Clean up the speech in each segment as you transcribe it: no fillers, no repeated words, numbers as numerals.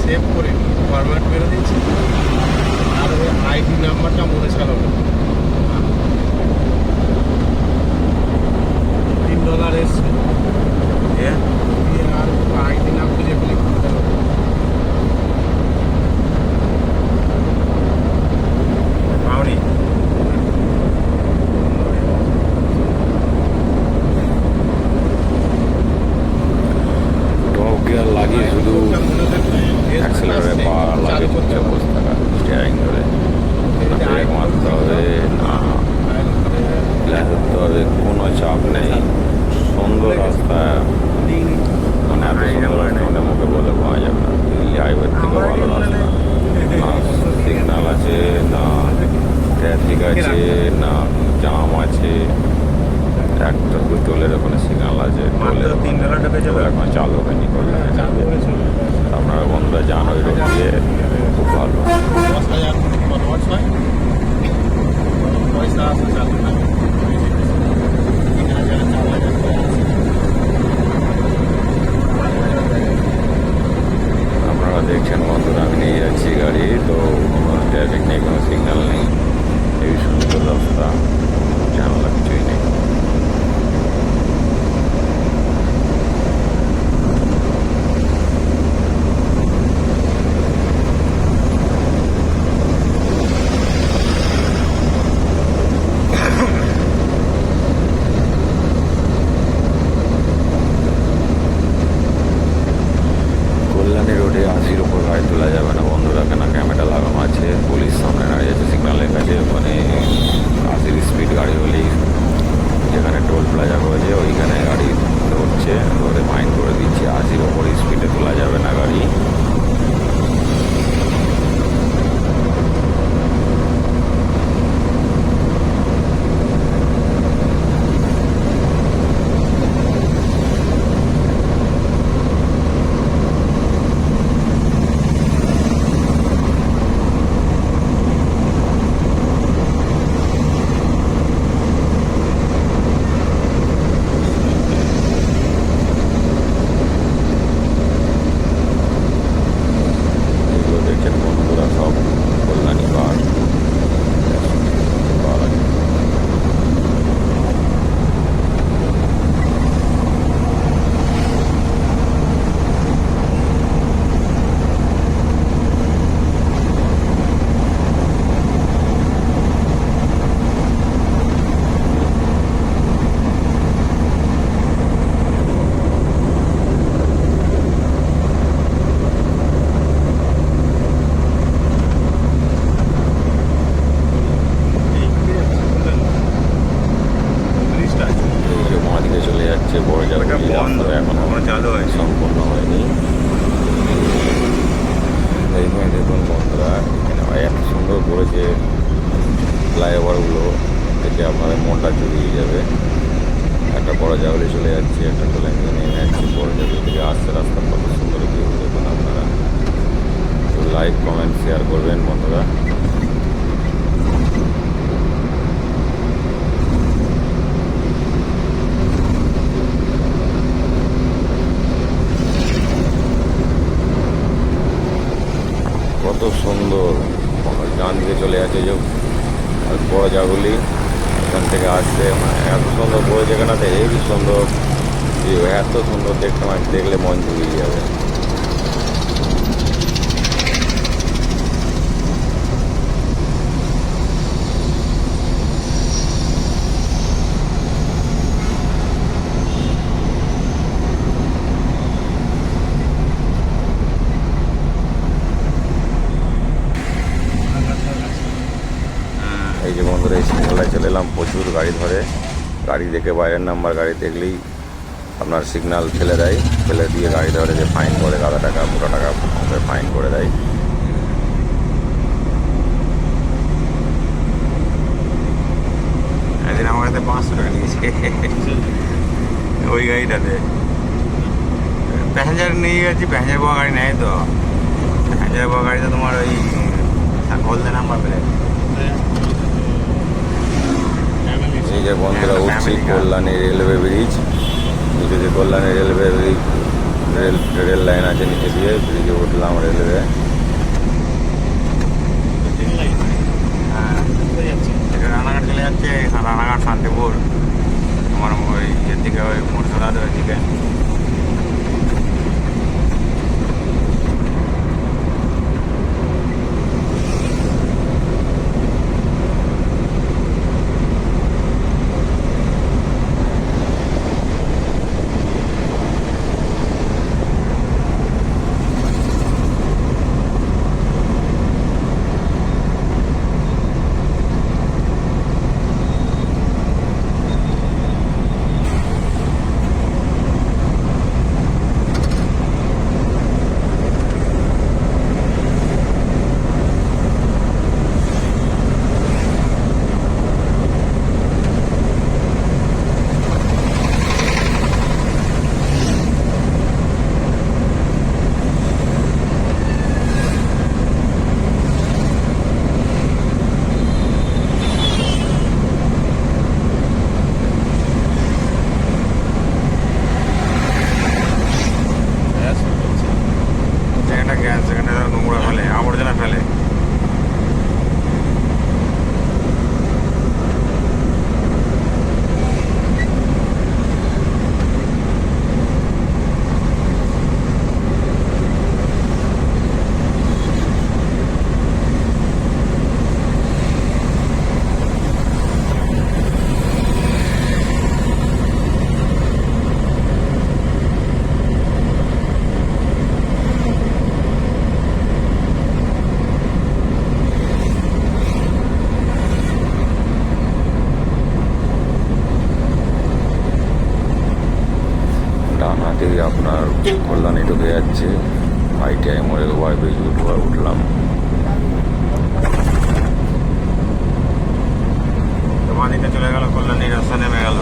Save করে নিয়ে format করে দিচ্ছি, আর ওই আইডি নাম্বারটা মনে চালাবো। $3 এসছে, আর আইডি নাম খুঁজে পেলে করতে হবে। পাওনি? টপ গিয়ার লাগিয়ে শুধু অ্যাক্সেলারে পা লাগিয়ে চুপচাপ বসে থাকা, স্টিয়ারিং ধরে না ব্রেক মারতে হবে না গ্লাস ধরতে হবে, কোনো চাপ নেই। সুন্দর রাস্তা, মানে এত সুন্দর রাস্তা মানে মুখে বলে পাওয়া যাবে না। দিল্লি হাইওয়ের থেকে ভালো রাস্তা, না সিগন্যাল আছে, না ট্রাফিক আছে, না জাম আছে। একটা টোলের ওখানে সিগন্যাল আছে, টোলের $3 ঢুকেছে। এখন চালু হয়নি, কলকাতা চালু হয়েছে। আপনারা বন্ধুরা যান ওই রোড দিয়ে, খুব ভালো। 10,000 খরচ হয়, পয়সা আসে চালু না, 3,000 4,000 করে আসে। আপনারা দেখছেন বন্ধুরা, আমি নিয়ে যাচ্ছি গাড়ি, তো কোনো ট্রাফিক নেই, কোনো সিগন্যাল নেই, এই সুন্দর রাস্তা, ঝামেলা কিছুই নেই। কল্যাণী রোডে 80-র ওপর গাড়ি তোলা যাবে না বন্ধুরা, কেন ক্যামেরা লাগানো আছে, পুলিশ সামনে দাঁড়িয়ে আছে, সিগন্যালের কাছে। ওখানে 80 স্পিড গাড়ি হলেই, যেখানে টোল প্লাজা করেছে ওইখানে গাড়ি ধরছে, ধরে ফাইন করে দিচ্ছে। 80-র ওপর স্পিডে তোলা যাবে না গাড়ি। এগুলো দেখছেন বন্ধুরা, সব কল্যাণী পার পার আছে। ব্রিজটা আছে। এই যে বাঁ দিকে চলে যাচ্ছে বড়জাগুলি, ওটা বন্ধ, রাস্তাটা এখনো এখনো চালু হয়নি। সম্পূর্ণ হয়নি। এইখানে দেখুন বন্ধুরা, এখানে এত সুন্দর করেছে ফ্লাইওভারগুলো, দেখে আপনাদের মনটা জুড়িয়ে যাবে। একটা বড়জাগুলি চলে যাচ্ছে, একটা টোলেন থেকে নেমে যাচ্ছে, বড়জাগুলি থেকে আসছে, রাস্তা কত সুন্দর ভিউ দেখুন আপনারা। তো লাইক কমেন্ট শেয়ার করবেন বন্ধুরা। কত সুন্দর, ডান দিকে চলে যাচ্ছে যে বড় জাগুলি, এখান থেকে আসছে, মানে এত সুন্দর বড় জায়গাটাতে, হেবি সুন্দর ভিউ, এত সুন্দর দেখতে, মানে দেখলে মন জুড়িয়ে যাবে। এই যে বন্ধুরা, এই সিগন্যালে চলে এলাম, প্রচুর গাড়ি ধরে, গাড়ি দেখে বাইরের নাম্বার গাড়ি দেখলেই আপনার সিগন্যাল ফেলে দেয়, ফেলে দিয়ে গাড়ি ধরে যে ফাইন করে, আধা টাকা পুরো টাকা ফাইন করে দেয়। একদিন আমার কাছে 500 টাকা নিয়েছে ওই গাড়িটাতে। প্যাসেঞ্জার নিয়ে গেছি, প্যাসেঞ্জার পাওয়া গাড়ি নেয় তো, প্যাসেঞ্জার পাওয়া গাড়িতে তোমার ওই হলদে নাম্বার প্লেট। এই যে বন্ধুরা উঠছি কল্যাণী রেলওয়ে ব্রিজ, নিচে যে কল্যাণী রেলওয়ে রেল লাইন আছে নিচে দিয়ে, ব্রিজে উঠলাম রেলওয়ে। হ্যাঁ, এটা রানাঘাট চলে যাচ্ছে, রানাঘাট শান্তিপুর, আমার ওই ইয়ের দিকে, ওই মুর্শিদাবাদের ওই দিকে। সেখানে নোংরা ফেলে, আবর্জনা ফেলে। ডান হাতে আপনার কল্যাণী ঢুকে যাচ্ছে, ITI মোড়ে ওভারব্রিজ উঠলাম। মাদিকে চলে গেল, কল্যাণী রাস্তা নেমে গেল।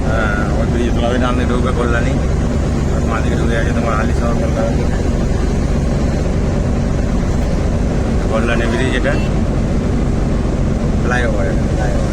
হ্যাঁ, ওই ব্রিজ তোলা ডান দিকে ঢুকবে কল্যাণী, আর মাদিকে ঢুকে যাচ্ছে তোমার হালিশহর কলকাতা। কল্যাণী ব্রিজ, এটা ফ্লাইওভার, ফ্লাইওভার।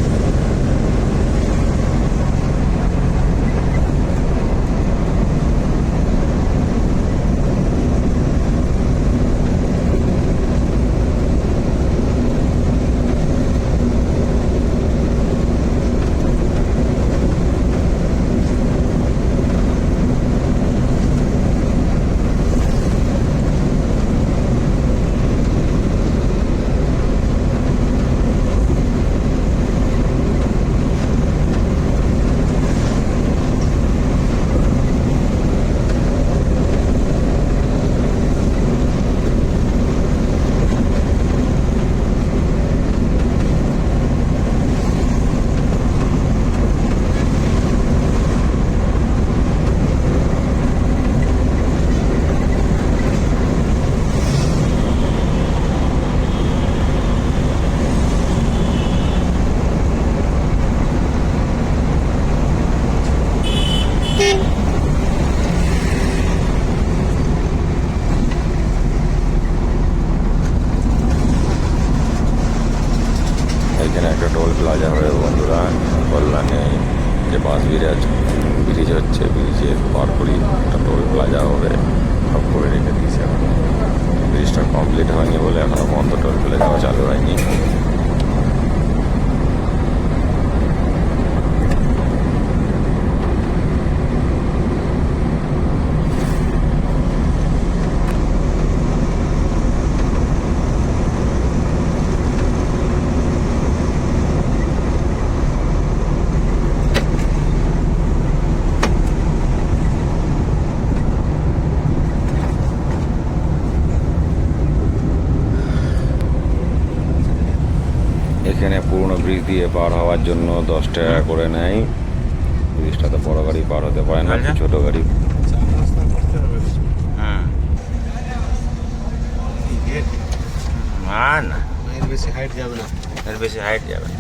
এখানে একটা টোল প্লাজা হবে বন্ধুরা, কল্যাণে যে বাস ব্রিজ হচ্ছে, ব্রিজে পার করি একটা টোল প্লাজা হবে, সব করে রেখে দিয়েছে। এখন ব্রিজটা কমপ্লিট হয়নি বলে এখনো বন্ধ, টোল প্লাজাও চালু হয়নি। এখানে পুরনো ব্রিজ দিয়ে পার হওয়ার জন্য 10 টাকা করে নেয়। ব্রিজটা তো বড় গাড়ি পার হতে পারে না, ছোট গাড়ি। না, এর বেশি হাইট যাবে না, এর বেশি হাইট যাবে না।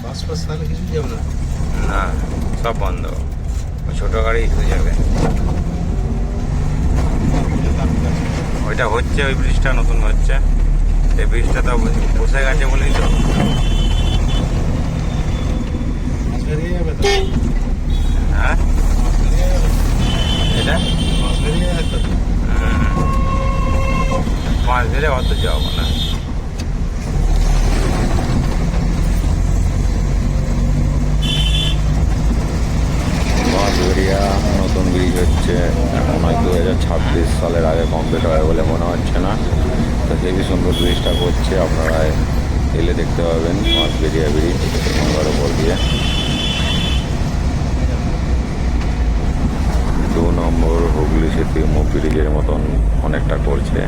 বাস ফাস তাহলে কিছু যাবে না, না সব বন্ধ, ওই ছোটো গাড়ি হয়ে যাবে। ওইটা হচ্ছে, ওই ব্রিজটা নতুন হচ্ছে, এই ব্রিজটা তো বসে গেছে বলেই তো। বেরিয়ে যাবে তো। হ্যাঁ, এটা বেরিয়ে আসতো। মাছ ধরে অত যাবো না। বাঁশবেড়িয়া নতুন ব্রিজ হচ্ছে, এখন হয় 2026 সালের আগে কমপ্লিট হবে বলে মনে হচ্ছে না। তো হেবি সুন্দর ব্রিজটা করছে, আপনারা এলে দেখতে পাবেন বাঁশবেড়িয়া ব্রিজ গঙ্গার ওপর দিয়ে। 2 নম্বর হুগলি সেতু মুভ ব্রিজের মতন অনেকটা করছে।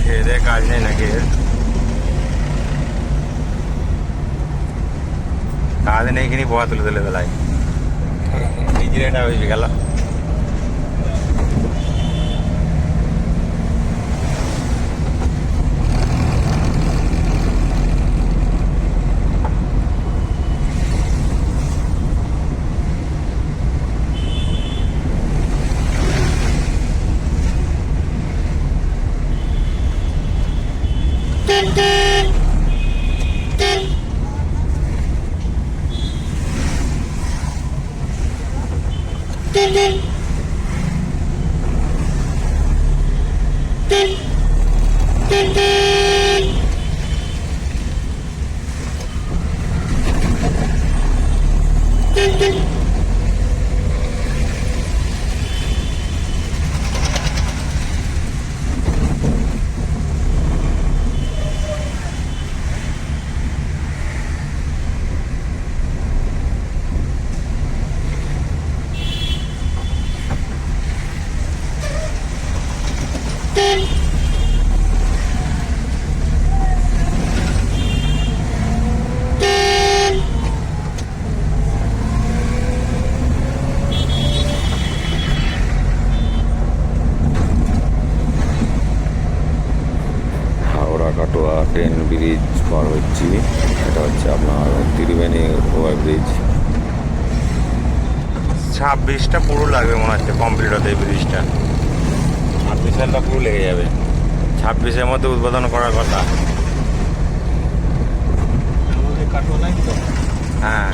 খেয়ে দেয়ে কাজ নেই নাকি? কাজ নেই কিনি বয়া তুলে তুলে বেলায় এটা হয়ে গেল। কাটোয়া ট্রেন ব্রিজ পার হচ্ছি। এটা হচ্ছে আপনার ত্রিবেণী ওভারব্রিজ। 26টা পুরো লাগবে মনে হচ্ছে কমপ্লিট হতে এই ব্রিজটা। 26 সালটা পুরো লেগে যাবে। 26-এর মধ্যে উদ্বোধন করার কথা। আমাদের কাটোয়া লাইন তো। হ্যাঁ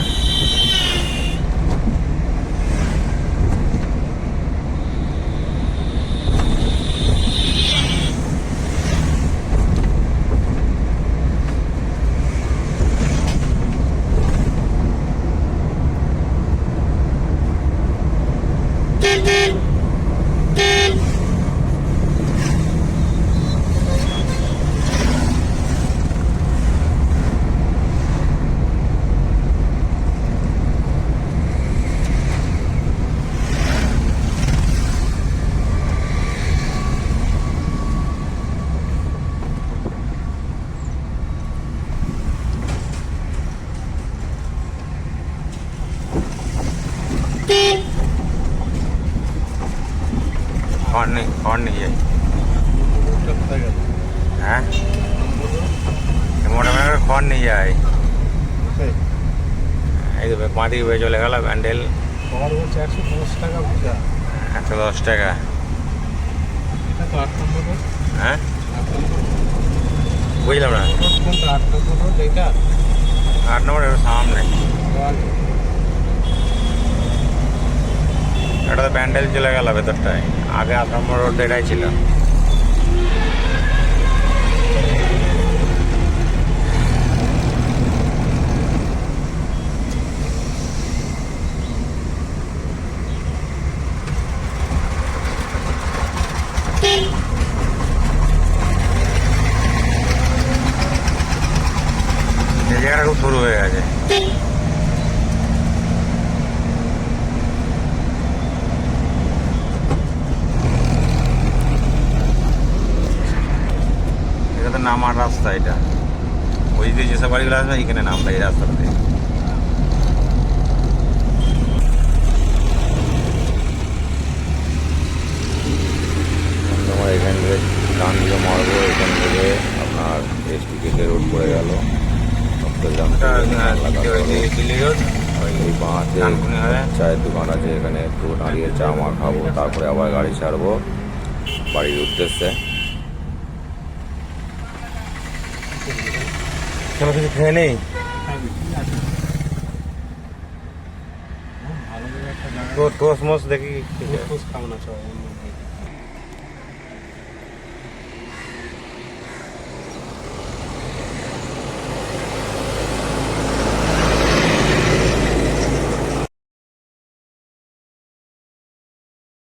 হর্ন নিয়ে যাই। রোডটা কোথায় গেল? হ্যাঁ মোটামুটি খড় নিয়ে যায়। এই তো মাটি হয়ে চলে গেল ব্যান্ডেল। খবর বলছে 110 টাকা বুঝা। 110 টাকা। এটা তো 8 নম্বর রোড। হ্যাঁ 8 নম্বর বুঝলাম না। রোড কোনটা? 8 নম্বর রোড এটা? 8 নম্বর সামনে। এটা তো ব্যান্ডেল চলে গেল ভেতরটায়। আগে আসাম রোড এটাই ছিল। এই জায়গাটা খুব শুরু হয়ে গেছে। এটা তো নামার রাস্তা, এটা ওই দিকে যেসব বাড়িগুলো আসবে এখানে নামটা এই রাস্তাটাতে। আমরা এখান থেকে ডান দিকে মারবো, এখান থেকে আপনার এসটি কেটে রোড পড়ে গেল চট্টগ্রাম দিল্লি রোড এই বাঁহাতে ডানকুনি হয়ে। চায়ের দোকান আছে, এখানে একটু দাঁড়িয়ে চা মা খাবো, তারপরে আবার গাড়ি ছাড়বো বাড়ির উদ্দেশ্যে। কোনো কিছু খেয়ে নেই। ভালো করে একটা জায়গা টোস মোস দেখি খাবো না সবাই